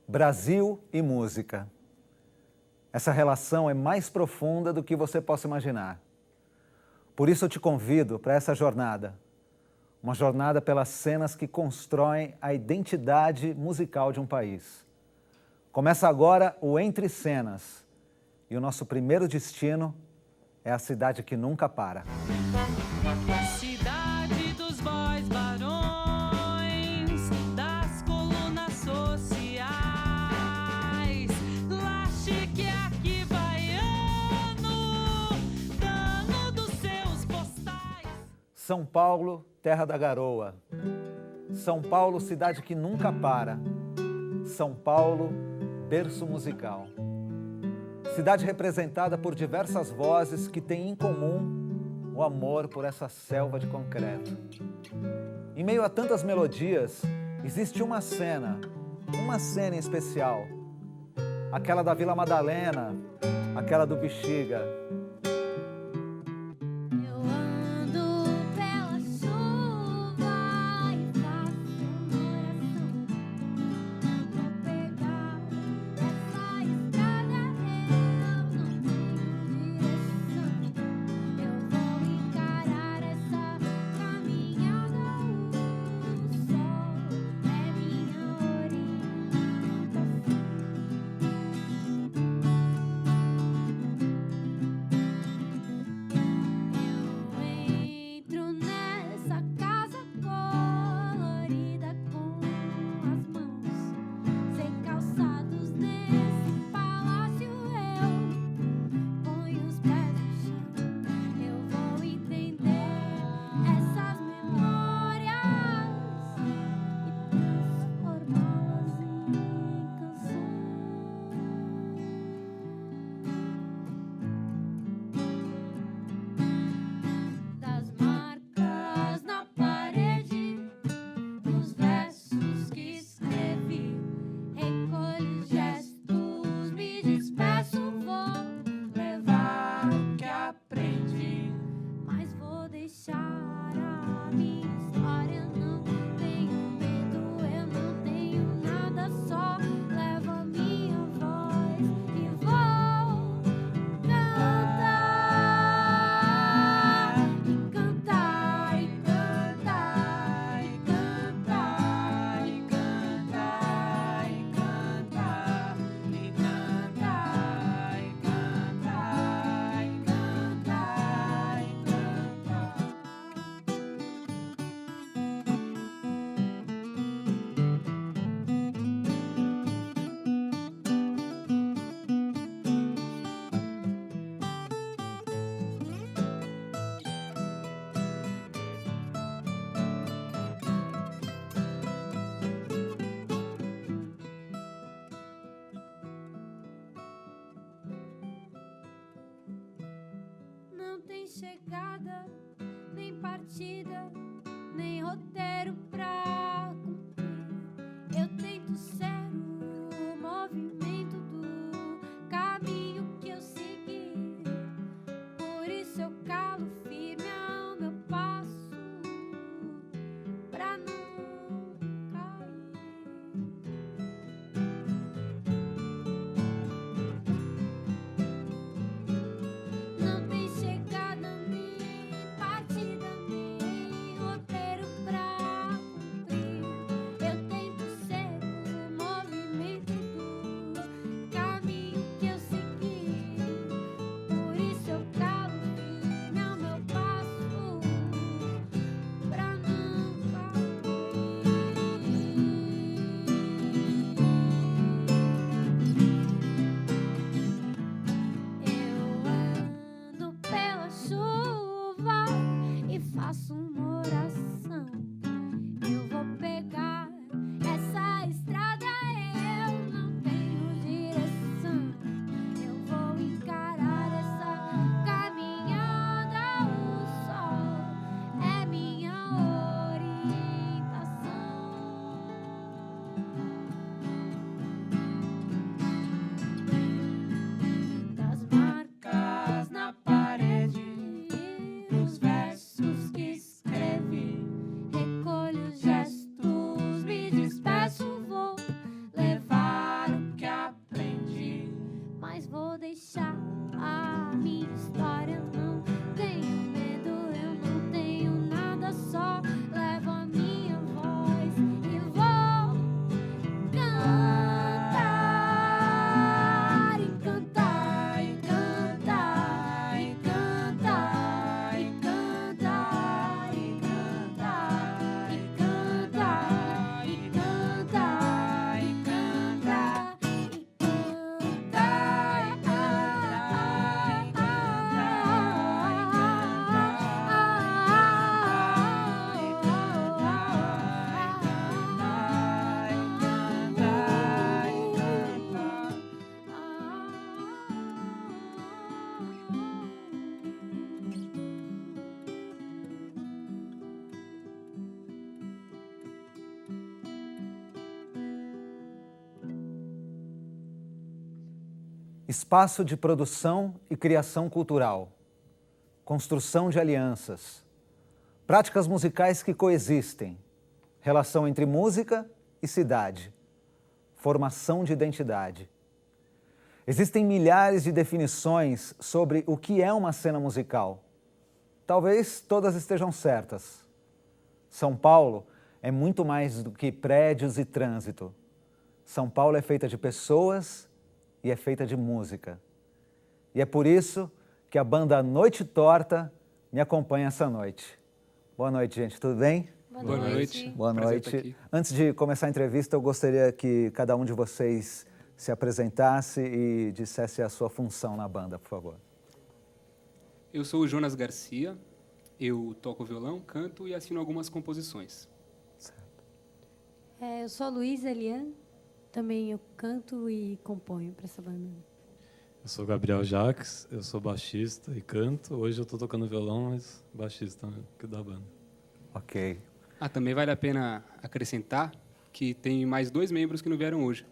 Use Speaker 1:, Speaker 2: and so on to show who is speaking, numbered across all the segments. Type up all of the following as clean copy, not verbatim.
Speaker 1: Brasil e música. Essa relação é mais profunda do que você possa imaginar. Por isso eu te convido para essa jornada. Uma jornada pelas cenas que constroem a identidade musical de um país. Começa agora o Entre Cenas. E o nosso primeiro destino é a cidade que nunca para.
Speaker 2: Cidade dos boys barões, das colunas sociais, lá chique aqui baiano, dano dos seus postais.
Speaker 1: São Paulo, terra da garoa. São Paulo, cidade que nunca para. São Paulo, berço musical. Cidade representada por diversas vozes que têm em comum o amor por essa selva de concreto. Em meio a tantas melodias, existe uma cena em especial. Aquela da Vila Madalena, aquela do Bexiga.
Speaker 3: Chegada, nem partida, nem roteiro pra cumprir. Eu tento ser o movimento do caminho que eu segui. Por isso eu calo firme ao meu passo pra não cair. Não tem chegada, nem partida, nem roteiro pra
Speaker 1: Espaço de produção e criação cultural, construção de alianças, práticas musicais que coexistem, relação entre música e cidade, formação de identidade. Existem milhares de definições sobre o que é uma cena musical. Talvez todas estejam certas. São Paulo é muito mais do que prédios e trânsito. São Paulo é feita de pessoas e é feita de música. E é por isso que a banda Noite Torta me acompanha essa noite. Boa noite, gente. Tudo bem?
Speaker 4: Boa noite.
Speaker 1: Boa
Speaker 4: Prazer
Speaker 1: noite.
Speaker 4: estar aqui.
Speaker 1: Antes de começar a entrevista, eu gostaria que cada um de vocês se apresentasse e dissesse a sua função na banda, por favor.
Speaker 4: Eu sou o Jonas Garcia, eu toco violão, canto e assino algumas composições.
Speaker 3: Eu sou a Luísa Elian, também eu canto e componho para essa banda.
Speaker 5: Eu sou Gabriel Jacques, eu sou baixista e canto. Hoje eu estou tocando violão, mas baixista da banda.
Speaker 1: Ok.
Speaker 4: Também vale a pena acrescentar que tem mais 2 membros que não vieram hoje.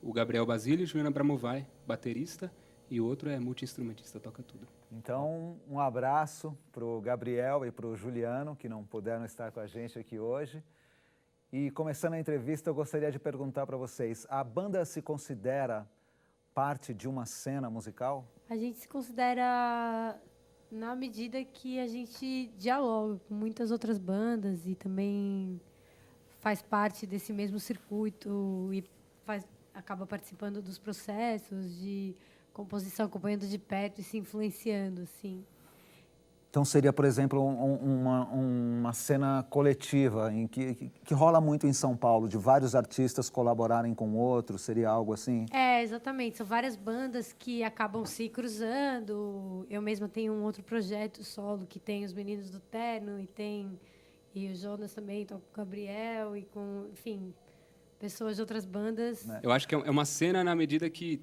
Speaker 4: O Gabriel Basílio e Juliana Bramovai, baterista, e o outro é multi-instrumentista, toca tudo.
Speaker 1: Então, um abraço para o Gabriel e para o Juliano, que não puderam estar com a gente aqui hoje. E começando a entrevista, eu gostaria de perguntar para vocês, a banda se considera parte de uma cena musical?
Speaker 3: A gente se considera na medida que a gente dialoga com muitas outras bandas e também faz parte desse mesmo circuito e acaba participando dos processos de composição, acompanhando de perto e se influenciando, assim.
Speaker 1: Então seria, por exemplo, uma cena coletiva em que rola muito em São Paulo, de vários artistas colaborarem com outros, seria algo assim?
Speaker 3: Exatamente. São várias bandas que acabam se cruzando. Eu mesma tenho um outro projeto solo que tem os Meninos do Terno e o Jonas também toca com o Gabriel e com, enfim, pessoas de outras bandas.
Speaker 4: Eu acho que é uma cena na medida que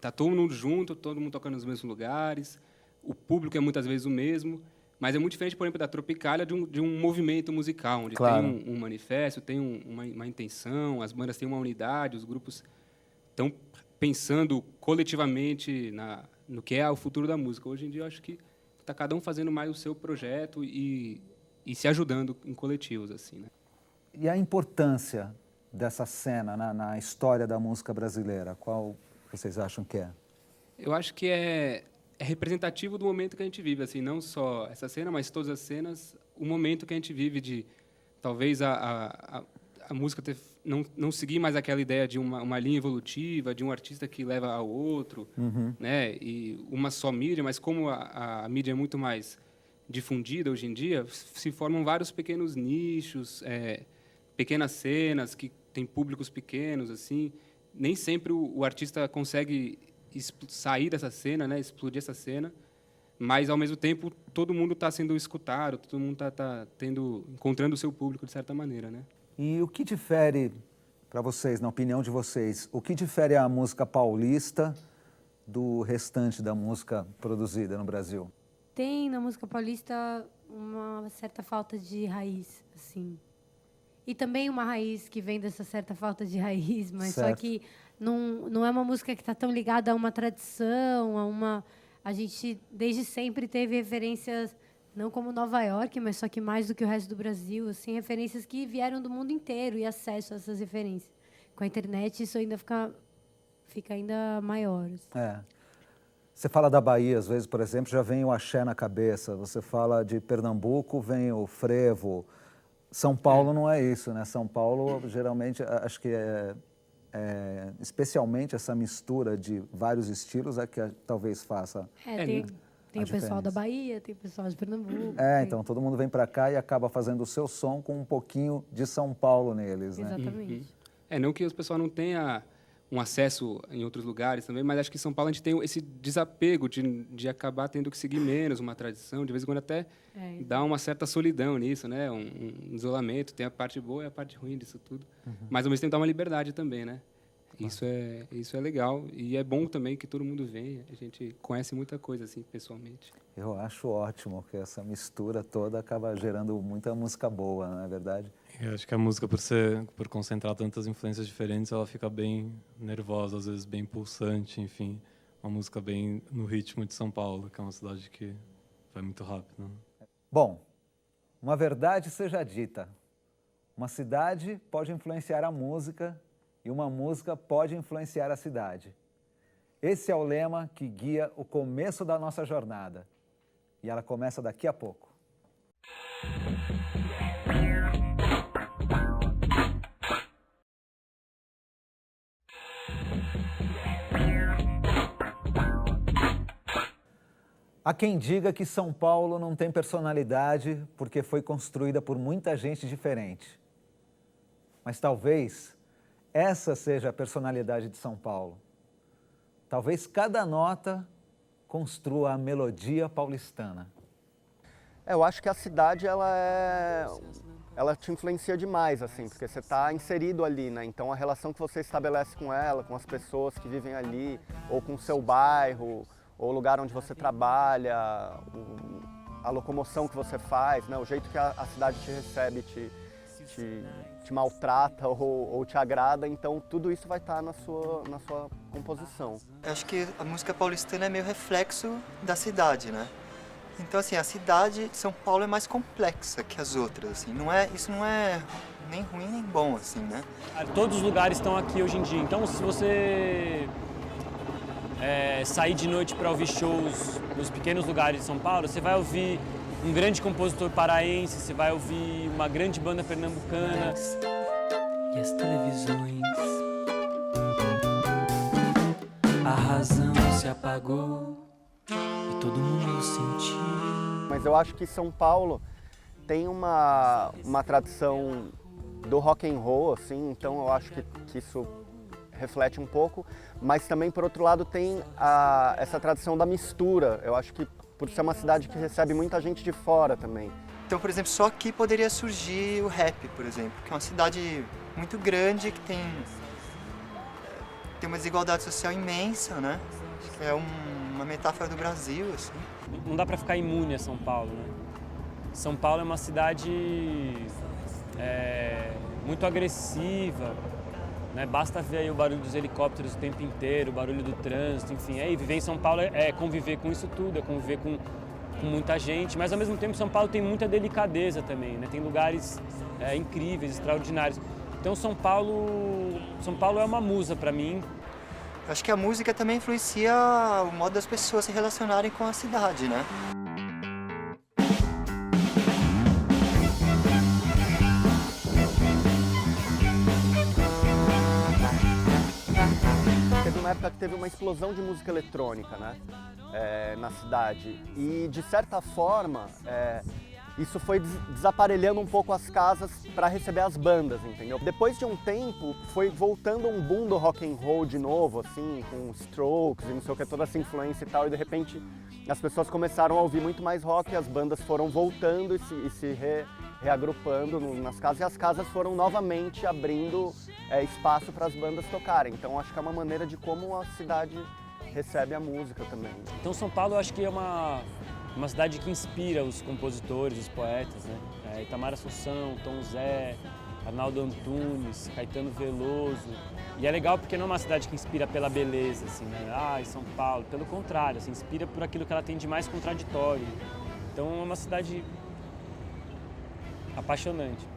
Speaker 4: tá todo mundo junto, todo mundo tocando nos mesmos lugares, o público é muitas vezes o mesmo, mas é muito diferente, por exemplo, da Tropicália, de um movimento musical, onde
Speaker 1: Claro.
Speaker 4: tem um manifesto, tem uma intenção, as bandas têm uma unidade, os grupos estão pensando coletivamente no que é o futuro da música. Hoje em dia, eu acho que está cada um fazendo mais o seu projeto e se ajudando em coletivos, assim, né?
Speaker 1: E a importância dessa cena na história da música brasileira, qual vocês acham que é?
Speaker 4: Eu acho que é representativo do momento que a gente vive, assim, não só essa cena, mas todas as cenas, o momento que a gente vive de talvez a música não seguir mais aquela ideia de uma linha evolutiva, de um artista que leva ao outro, né? E uma só mídia, mas como a mídia é muito mais difundida hoje em dia, se formam vários pequenos nichos, pequenas cenas que têm públicos pequenos, assim. Nem sempre o artista consegue sair dessa cena, né, explodir essa cena, mas ao mesmo tempo todo mundo está sendo escutado, todo mundo está encontrando o seu público de certa maneira, né?
Speaker 1: E o que difere, para vocês, na opinião de vocês, o que difere a música paulista do restante da música produzida no Brasil?
Speaker 3: Tem na música paulista uma certa falta de raiz, assim. E também uma raiz que vem dessa certa falta de raiz, mas
Speaker 1: Certo.
Speaker 3: só que não é uma música que está tão ligada a uma tradição, a gente desde sempre teve referências, não como Nova York, mas só que mais do que o resto do Brasil, assim, referências que vieram do mundo inteiro e acesso a essas referências. Com a internet isso ainda fica ainda maior. Assim.
Speaker 1: Você fala da Bahia, às vezes, por exemplo, já vem o axé na cabeça. Você fala de Pernambuco, vem o frevo. São Paulo não é isso, né? São Paulo, geralmente, acho que especialmente essa mistura de vários estilos é que talvez faça.
Speaker 3: Tem o pessoal da
Speaker 1: diferença.
Speaker 3: Bahia, tem o pessoal de Pernambuco.
Speaker 1: Então todo mundo vem para cá e acaba fazendo o seu som com um pouquinho de São Paulo neles, né?
Speaker 3: Exatamente.
Speaker 4: Não que o pessoal não tenha um acesso em outros lugares também, mas acho que em São Paulo a gente tem esse desapego de acabar tendo que seguir menos uma tradição, de vez em quando até dá uma certa solidão nisso, né? Um isolamento, tem a parte boa e a parte ruim disso tudo. Mas ao mesmo tempo dá uma liberdade também, né? Isso é legal e é bom também que todo mundo venha, a gente conhece muita coisa assim pessoalmente.
Speaker 1: Eu acho ótimo que essa mistura toda acaba gerando muita música boa, não é verdade?
Speaker 5: Eu acho que a música, por concentrar tantas influências diferentes, ela fica bem nervosa, às vezes bem pulsante, enfim. Uma música bem no ritmo de São Paulo, que é uma cidade que vai muito rápido.
Speaker 1: Bom, uma verdade seja dita. Uma cidade pode influenciar a música e uma música pode influenciar a cidade. Esse é o lema que guia o começo da nossa jornada. E ela começa daqui a pouco. Há quem diga que São Paulo não tem personalidade porque foi construída por muita gente diferente. Mas talvez essa seja a personalidade de São Paulo. Talvez cada nota construa a melodia paulistana.
Speaker 6: Eu acho que a cidade ela te influencia demais, assim, porque você está inserido ali, né? Então a relação que você estabelece com ela, com as pessoas que vivem ali, ou com o seu bairro, ou o lugar onde você trabalha, a locomoção que você faz, né? O jeito que a cidade te recebe, te maltrata ou te agrada, então tudo isso vai estar na sua composição.
Speaker 7: Eu acho que a música paulistana é meio reflexo da cidade, né? Então, assim, a cidade de São Paulo é mais complexa que as outras, assim. Isso não é nem ruim nem bom, assim, né?
Speaker 8: Todos os lugares estão aqui hoje em dia, então se você sair de noite para ouvir shows nos pequenos lugares de São Paulo, você vai ouvir um grande compositor paraense, você vai ouvir uma grande banda pernambucana.
Speaker 2: E as televisões, a razão se apagou e todo mundo sentiu.
Speaker 6: Mas eu acho que São Paulo tem uma tradição do rock and roll, assim, então eu acho que isso reflete um pouco, mas também, por outro lado, tem essa tradição da mistura. Eu acho que por ser uma cidade que recebe muita gente de fora também.
Speaker 7: Então, por exemplo, só aqui poderia surgir o rap, por exemplo, que é uma cidade muito grande, que tem uma desigualdade social imensa, né? Acho que é uma metáfora do Brasil, assim.
Speaker 8: Não dá para ficar imune a São Paulo, né? São Paulo é uma cidade muito agressiva, né? Basta ver aí o barulho dos helicópteros o tempo inteiro, o barulho do trânsito, enfim. Viver em São Paulo é conviver com isso tudo, é conviver com muita gente, mas ao mesmo tempo São Paulo tem muita delicadeza também, né? Tem lugares incríveis, extraordinários. Então São Paulo é uma musa para mim.
Speaker 7: Acho que a música também influencia o modo das pessoas se relacionarem com a cidade, né?
Speaker 6: Teve uma época que teve uma explosão de música eletrônica, né? Na cidade. E, de certa forma, isso foi desaparelhando um pouco as casas para receber as bandas, entendeu? Depois de um tempo, foi voltando um boom do rock and roll de novo, assim, com Strokes e não sei o que, toda essa influência e tal, e de repente as pessoas começaram a ouvir muito mais rock, e as bandas foram voltando e se reagrupando nas casas, e as casas foram novamente abrindo espaço para as bandas tocarem. Então acho que é uma maneira de como a cidade recebe a música também.
Speaker 8: Então São Paulo eu acho que é uma cidade que inspira os compositores, os poetas, né? Itamar Assunção, Tom Zé, Arnaldo Antunes, Caetano Veloso. E é legal porque não é uma cidade que inspira pela beleza, assim, né? São Paulo. Pelo contrário, assim, inspira por aquilo que ela tem de mais contraditório. Então é uma cidade apaixonante.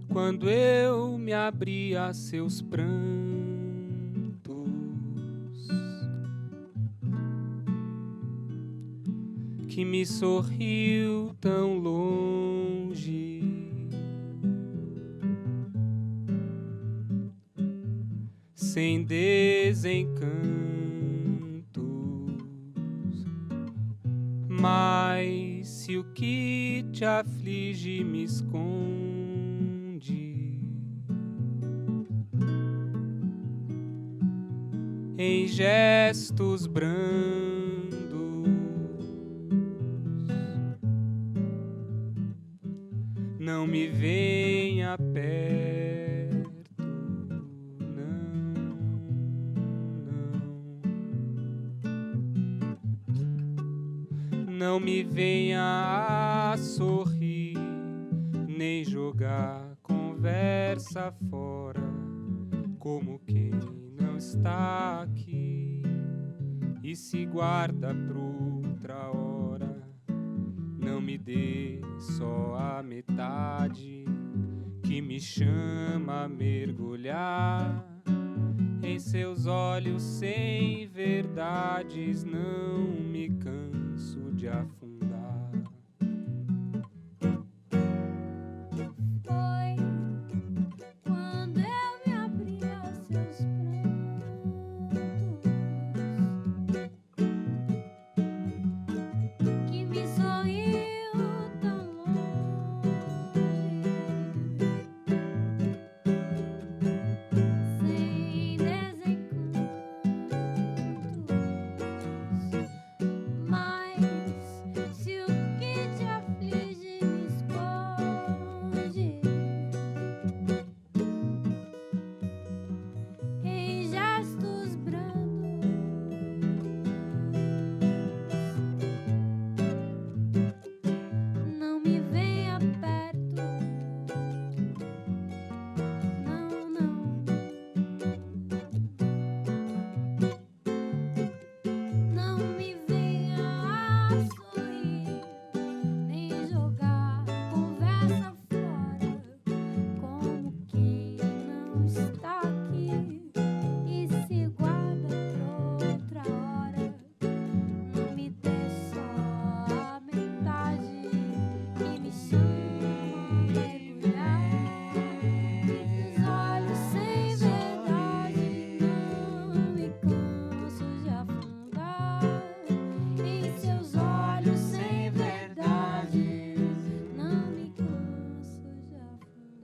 Speaker 4: Quando eu me abri a seus prantos, que me sorriu tão longe, sem desencantos, mas se o que te aflige me esconde, em gestos brandos, não me me venha perto, não me venha a sorrir, nem jogar conversa fora, como quem não está aqui e se guarda pra outra hora. Não me dê só a metade que me chama a mergulhar em seus olhos sem verdades. Não me canso de afundar.
Speaker 9: Foi quando eu me abri aos seus prantos que me sorriu tão longe, sem desencantos. Mas se o que te aflige me esconde em gestos brandos, não me venha perto, não, não me venha a sorrir, nem jogar conversa fora, como quem não está aqui e se guarda pra outra hora. Não me dê só a metade que me chama a mergulhar em seus olhos sem verdade. Não me canso de afundar em seus olhos sem verdade. Não me canso de afundar.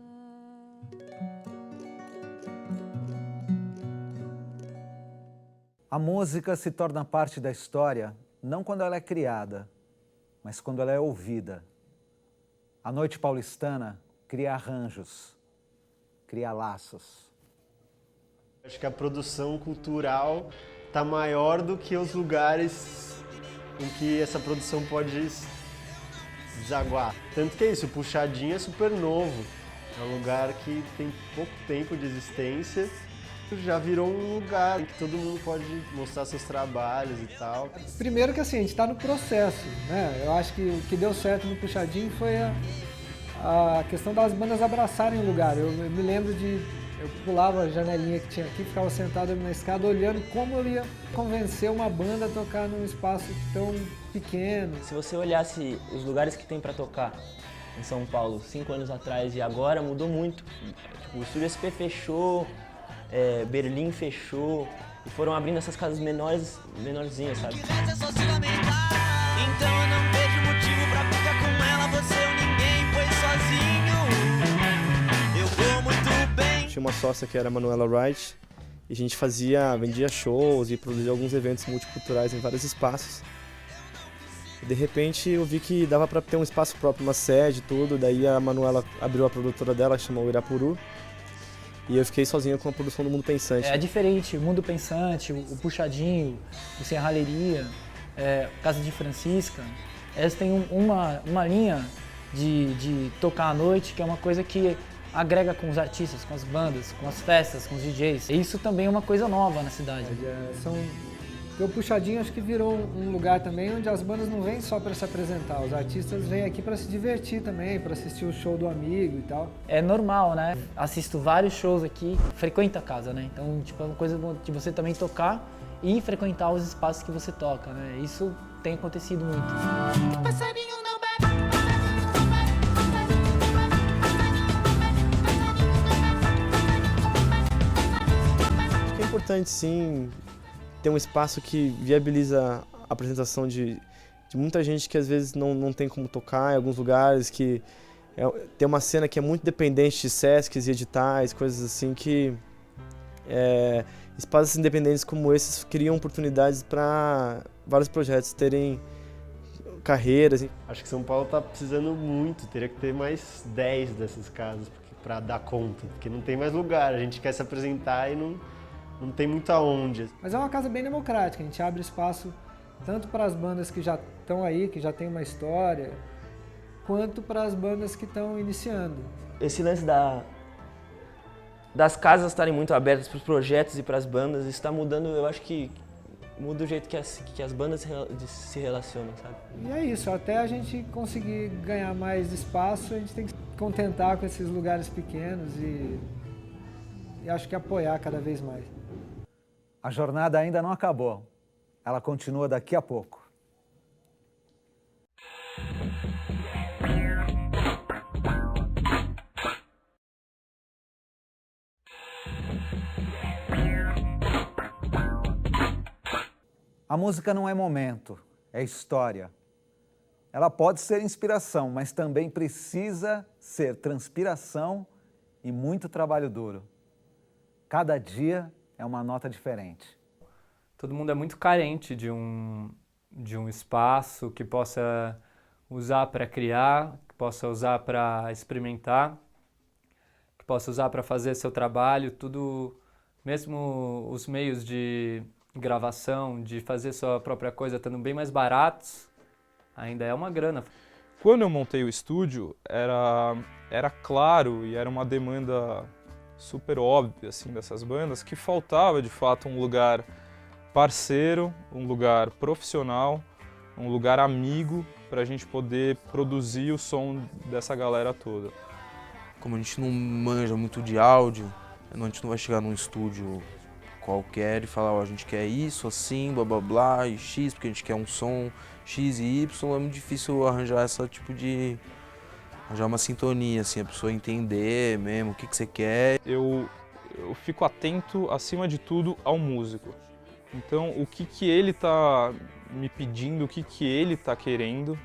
Speaker 1: A música se torna parte da história não quando ela é criada, mas quando ela é ouvida. A Noite Paulistana cria arranjos, cria laços.
Speaker 10: Acho que a produção cultural está maior do que os lugares em que essa produção pode desaguar. Tanto que é isso, o Puxadinho é super novo. É um lugar que tem pouco tempo de existência. Já virou um lugar em que todo mundo pode mostrar seus trabalhos e tal.
Speaker 11: Primeiro que assim, a gente está no processo, né? Eu acho que o que deu certo no Puxadinho foi a questão das bandas abraçarem o lugar. Eu me lembro eu pulava a janelinha que tinha aqui, ficava sentado na escada olhando como eu ia convencer uma banda a tocar num espaço tão pequeno.
Speaker 12: Se você olhasse os lugares que tem para tocar em São Paulo 5 anos atrás e agora, mudou muito. Tipo, o Estúdio SP fechou, Berlim fechou, e foram abrindo essas casas menorzinhas, sabe?
Speaker 2: Então eu não vejo motivo pra ficar com ela, você ou ninguém, pois sozinho eu vou muito bem.
Speaker 10: Tinha uma sócia que era a Manuela Wright, e a gente vendia shows e produzia alguns eventos multiculturais em vários espaços. E de repente eu vi que dava para ter um espaço próprio, uma sede e tudo, daí a Manuela abriu a produtora dela, que chamou Irapuru, e eu fiquei sozinho com a produção do Mundo Pensante.
Speaker 13: É diferente, o Mundo Pensante, o Puxadinho, o Sem Raleria, Casa de Francisca, elas têm uma linha de tocar à noite, que é uma coisa que agrega com os artistas, com as bandas, com as festas, com os DJs. E isso também é uma coisa nova na cidade.
Speaker 11: O Puxadinho acho que virou um lugar também onde as bandas não vêm só para se apresentar, os artistas vêm aqui para se divertir também, para assistir o show do amigo e tal.
Speaker 13: É normal, né? Assisto vários shows aqui, frequento a casa, né? Então, tipo, é uma coisa de você também tocar e frequentar os espaços que você toca, né? Isso tem acontecido muito.
Speaker 2: Passarinho não bebe.
Speaker 10: Acho que é importante sim ter um espaço que viabiliza a apresentação de muita gente que às vezes não tem como tocar em alguns lugares, que tem uma cena que é muito dependente de Sescs e editais, coisas assim que espaços independentes como esses criam oportunidades para vários projetos carreiras. Acho que São Paulo está precisando muito, teria que ter mais 10 dessas casas para dar conta, porque não tem mais lugar, a gente quer se apresentar e não tem muito aonde.
Speaker 11: Mas é uma casa bem democrática, a gente abre espaço tanto para as bandas que já estão aí, que já têm uma história, quanto para as bandas que estão iniciando.
Speaker 12: Esse lance das casas estarem muito abertas para os projetos e para as bandas, isso está mudando, eu acho que muda o jeito que as bandas se relacionam, sabe?
Speaker 11: E é isso, até a gente conseguir ganhar mais espaço, a gente tem que se contentar com esses lugares pequenos e acho que apoiar cada vez mais.
Speaker 1: A jornada ainda não acabou. Ela continua daqui a pouco. A música não é momento, é história. Ela pode ser inspiração, mas também precisa ser transpiração e muito trabalho duro. Cada dia é uma nota diferente.
Speaker 14: Todo mundo é muito carente de um espaço que possa usar para criar, que possa usar para experimentar, que possa usar para fazer seu trabalho, tudo, mesmo os meios de gravação, de fazer sua própria coisa estando bem mais baratos, ainda é uma grana.
Speaker 15: Quando eu montei o estúdio, era claro e era uma demanda super óbvia assim, dessas bandas, que faltava de fato um lugar parceiro, um lugar profissional, um lugar amigo para a gente poder produzir o som dessa galera toda.
Speaker 16: Como a gente não manja muito de áudio, a gente não vai chegar num estúdio qualquer e falar, ó, a gente quer isso, assim, blá blá blá, e X, porque a gente quer um som X e Y, é muito difícil arranjar arranjar uma sintonia, assim, a pessoa entender mesmo o que você quer.
Speaker 15: Eu fico atento, acima de tudo, ao músico. Então, o que ele está me pedindo, o que ele está querendo,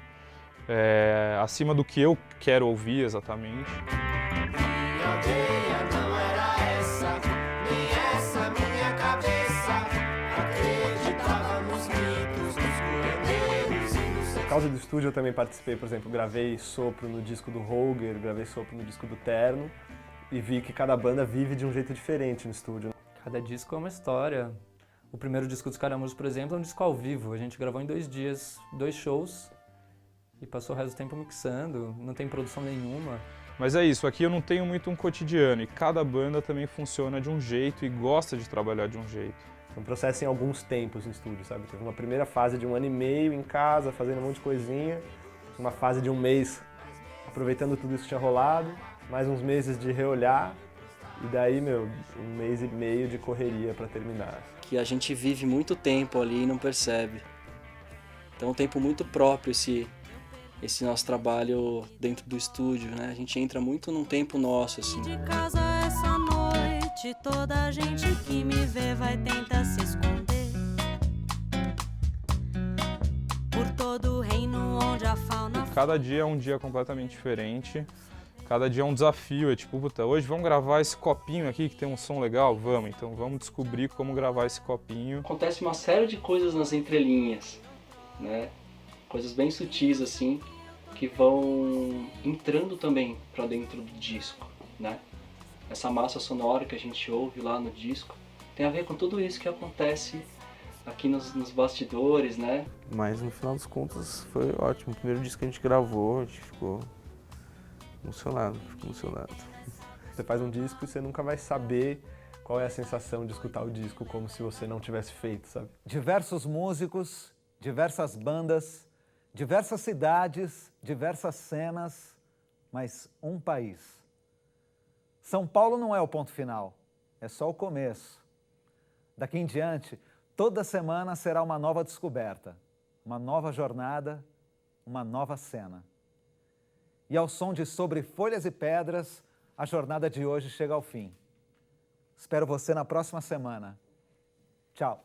Speaker 15: acima do que eu quero ouvir exatamente.
Speaker 10: Por causa do estúdio eu também participei, por exemplo, gravei sopro no disco do Holger, gravei sopro no disco do Terno e vi que cada banda vive de um jeito diferente no estúdio.
Speaker 14: Cada disco é uma história. O primeiro disco dos Caramujos, por exemplo, é um disco ao vivo. A gente gravou em 2 dias, 2 shows e passou o resto do tempo mixando, não tem produção nenhuma.
Speaker 15: Mas é isso, aqui eu não tenho muito um cotidiano e cada banda também funciona de um jeito e gosta de trabalhar de um jeito.
Speaker 10: Um processo em alguns tempos no estúdio, sabe? Teve uma primeira fase de 1 ano e meio em casa, fazendo um monte de coisinha. Uma fase de 1 mês aproveitando tudo isso que tinha rolado. Mais uns meses de reolhar. E daí, 1 mês e meio de correria para terminar.
Speaker 17: Que a gente vive muito tempo ali e não percebe. Então é um tempo muito próprio esse nosso trabalho dentro do estúdio, né? A gente entra muito num tempo nosso, assim.
Speaker 9: De casa essa noite, toda a gente que me vê vai tentar se esconder. Por todo o reino onde a fauna...
Speaker 15: Cada dia é um dia completamente diferente. Cada dia é um desafio, é tipo, puta, hoje vamos gravar esse copinho aqui que tem um som legal? Vamos, então vamos descobrir como gravar esse copinho.
Speaker 17: Acontece uma série de coisas nas entrelinhas, né? Coisas bem sutis assim, que vão entrando também para dentro do disco, né? Essa massa sonora que a gente ouve lá no disco tem a ver com tudo isso que acontece aqui nos bastidores, né?
Speaker 16: Mas no final das contas foi ótimo. O primeiro disco que a gente gravou, a gente ficou emocionado.
Speaker 10: Você faz um disco e você nunca vai saber qual é a sensação de escutar o disco como se você não tivesse feito, sabe?
Speaker 1: Diversos músicos, diversas bandas, diversas cidades, diversas cenas, mas um país. São Paulo não é o ponto final, é só o começo. Daqui em diante, toda semana será uma nova descoberta, uma nova jornada, uma nova cena. E ao som de Sobre Folhas e Pedras, a jornada de hoje chega ao fim. Espero você na próxima semana. Tchau.